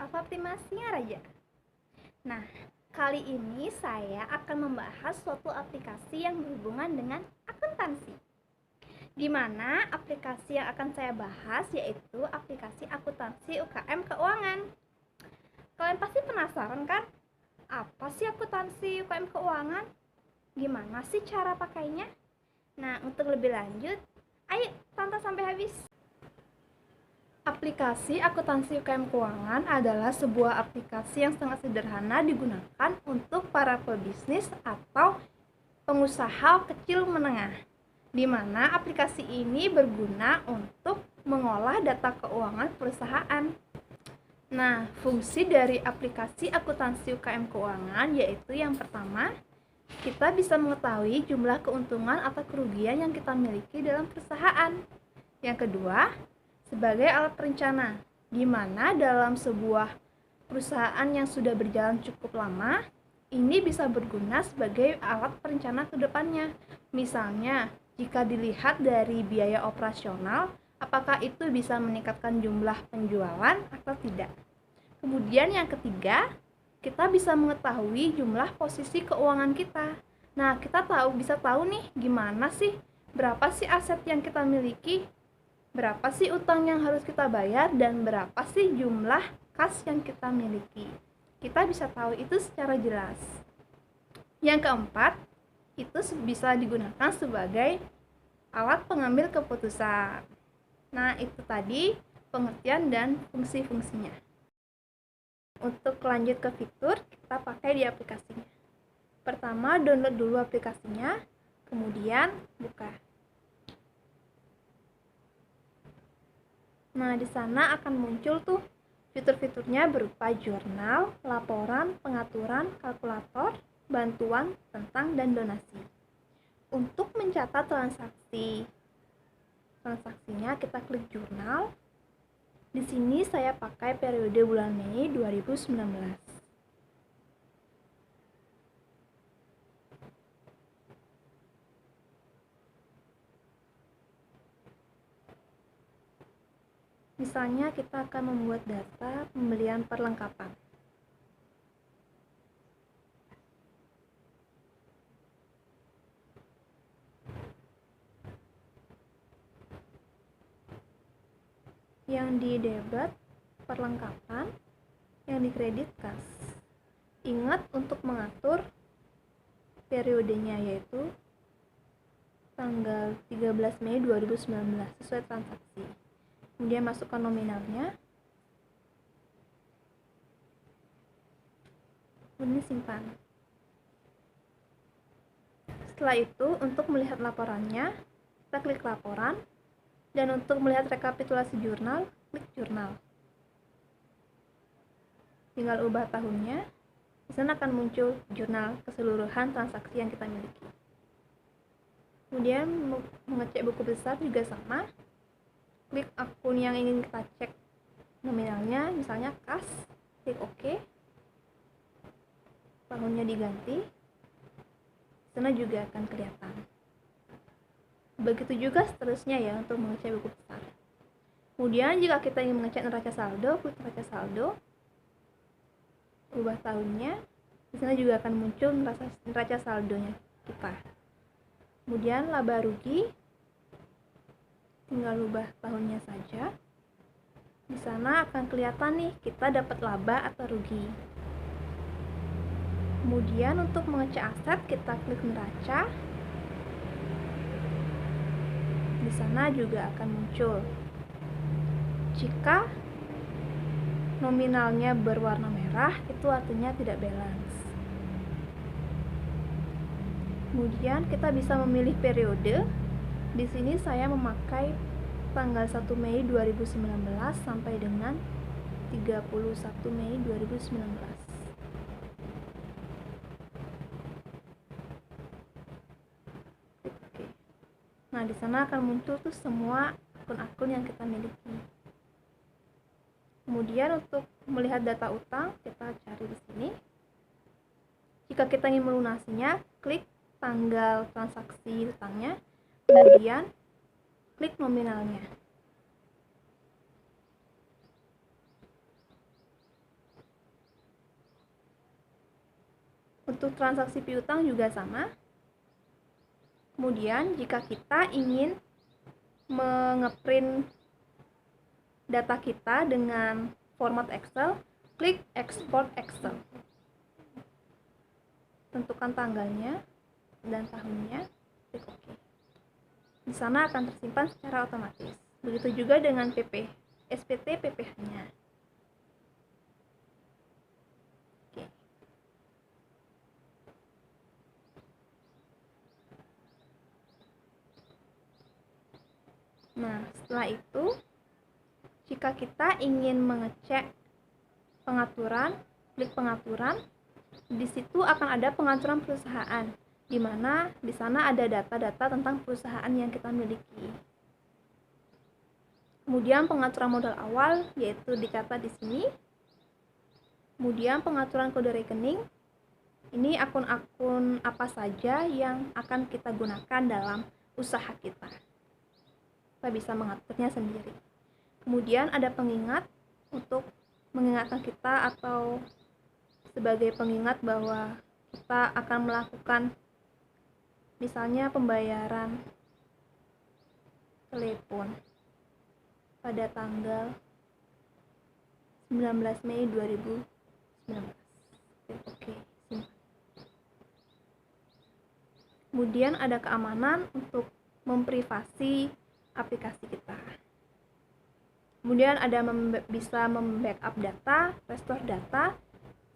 apa optimasinya Raja? Nah, kali ini saya akan membahas suatu aplikasi yang berhubungan dengan akuntansi. Di mana aplikasi yang akan saya bahas yaitu aplikasi akuntansi UKM keuangan. Kalian pasti penasaran kan? Apa sih akuntansi UKM keuangan? Gimana sih cara pakainya? Nah, untuk lebih lanjut, ayo tonton sampai habis. Aplikasi akuntansi UKM keuangan adalah sebuah aplikasi yang sangat sederhana digunakan untuk para pebisnis atau pengusaha kecil menengah, di mana aplikasi ini berguna untuk mengolah data keuangan perusahaan. Nah, fungsi dari aplikasi akuntansi UKM keuangan yaitu yang pertama, kita bisa mengetahui jumlah keuntungan atau kerugian yang kita miliki dalam perusahaan. Yang kedua, sebagai alat perencana, di mana dalam sebuah perusahaan yang sudah berjalan cukup lama, ini bisa berguna sebagai alat perencana ke depannya. Misalnya, jika dilihat dari biaya operasional, apakah itu bisa meningkatkan jumlah penjualan atau tidak. Kemudian yang ketiga, kita bisa mengetahui jumlah posisi keuangan kita. Nah, kita bisa tahu nih gimana sih, berapa sih aset yang kita miliki, berapa sih utang yang harus kita bayar, dan berapa sih jumlah kas yang kita miliki. Kita bisa tahu itu secara jelas. Yang keempat, itu bisa digunakan sebagai alat pengambil keputusan. Nah, itu tadi pengertian dan fungsi-fungsinya. Untuk lanjut ke fitur, kita pakai di aplikasinya. Pertama, download dulu aplikasinya, kemudian buka. Nah, di sana akan muncul tuh fitur-fiturnya berupa jurnal, laporan, pengaturan, kalkulator, bantuan, tentang, dan donasi. Untuk mencatat transaksinya kita klik jurnal. Di sini saya pakai periode bulan Mei 2019. Misalnya kita akan membuat data pembelian perlengkapan. Yang di debit perlengkapan, yang di kredit kas. Ingat untuk mengatur periodenya yaitu tanggal 13 Mei 2019 sesuai transaksi. Kemudian masukkan nominalnya, kemudian simpan. Setelah itu, untuk melihat laporannya, kita klik laporan, dan untuk melihat rekapitulasi jurnal, klik jurnal. Tinggal ubah tahunnya, di sana akan muncul jurnal keseluruhan transaksi yang kita miliki. Kemudian mengecek buku besar juga sama, klik akun yang ingin kita cek nominalnya, misalnya kas, klik OK, tahunnya diganti, sana juga akan kelihatan. Begitu juga seterusnya ya untuk mengecek buku besar. Kemudian jika kita ingin mengecek neraca saldo, klik neraca saldo, ubah tahunnya, di sana juga akan muncul neraca saldonya kita. Kemudian laba rugi, tinggal ubah tahunnya saja. Di sana akan kelihatan nih kita dapat laba atau rugi. Kemudian untuk mengecek aset, kita klik neraca. Di sana juga akan muncul. Jika nominalnya berwarna merah, itu artinya tidak balance. Kemudian kita bisa memilih periode. Di sini saya memakai tanggal 1 Mei 2019 sampai dengan 31 Mei 2019. Oke. Nah, di sana akan muncul tuh semua akun-akun yang kita miliki. Kemudian untuk melihat data utang, kita cari di sini. Jika kita ingin melunasinya, klik tanggal transaksi utangnya, kemudian klik nominalnya. Untuk transaksi piutang juga sama. Kemudian jika kita ingin mengeprint data kita dengan format Excel, klik Export Excel. Tentukan tanggalnya dan tahunnya, klik OK. Di sana akan tersimpan secara otomatis. Begitu juga dengan SPT PPh-nya. Nah, setelah itu, jika kita ingin mengecek pengaturan, klik pengaturan. Di situ akan ada pengaturan perusahaan, di mana di sana ada data-data tentang perusahaan yang kita miliki. Kemudian pengaturan modal awal, yaitu dicatat di sini. Kemudian pengaturan kode rekening. Ini akun-akun apa saja yang akan kita gunakan dalam usaha kita. Kita bisa mengaturnya sendiri. Kemudian ada pengingat untuk mengingatkan kita atau sebagai pengingat bahwa kita akan melakukan misalnya pembayaran telepon pada tanggal 19 Mei 2019. Oke. Kemudian ada keamanan untuk memprivasi aplikasi kita. Kemudian ada bisa membackup data, restore data,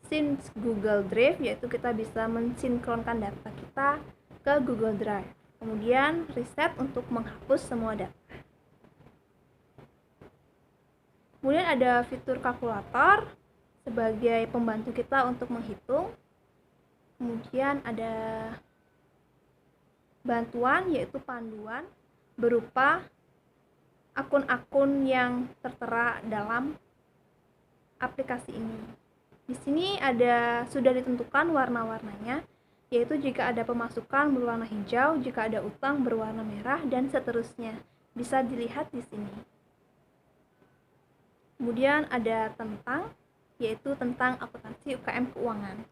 sync Google Drive, yaitu kita bisa mensinkronkan data kita ke Google Drive. Kemudian reset untuk menghapus semua data. Kemudian ada fitur kalkulator sebagai pembantu kita untuk menghitung. Kemudian ada bantuan, yaitu panduan berupa akun-akun yang tertera dalam aplikasi ini. Di sini sudah ditentukan warna-warnanya, yaitu jika ada pemasukan berwarna hijau, jika ada utang berwarna merah, dan seterusnya. Bisa dilihat di sini. Kemudian ada tentang, yaitu tentang akuntansi UKM keuangan.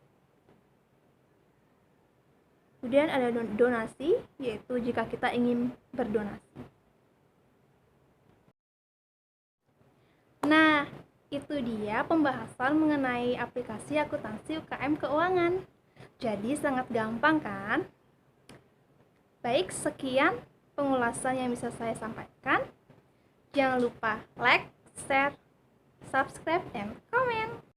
Kemudian ada donasi, yaitu jika kita ingin berdonasi. Nah, itu dia pembahasan mengenai aplikasi akuntansi UKM keuangan. Jadi sangat gampang kan? Baik, sekian pengulasan yang bisa saya sampaikan. Jangan lupa like, share, subscribe, dan komen.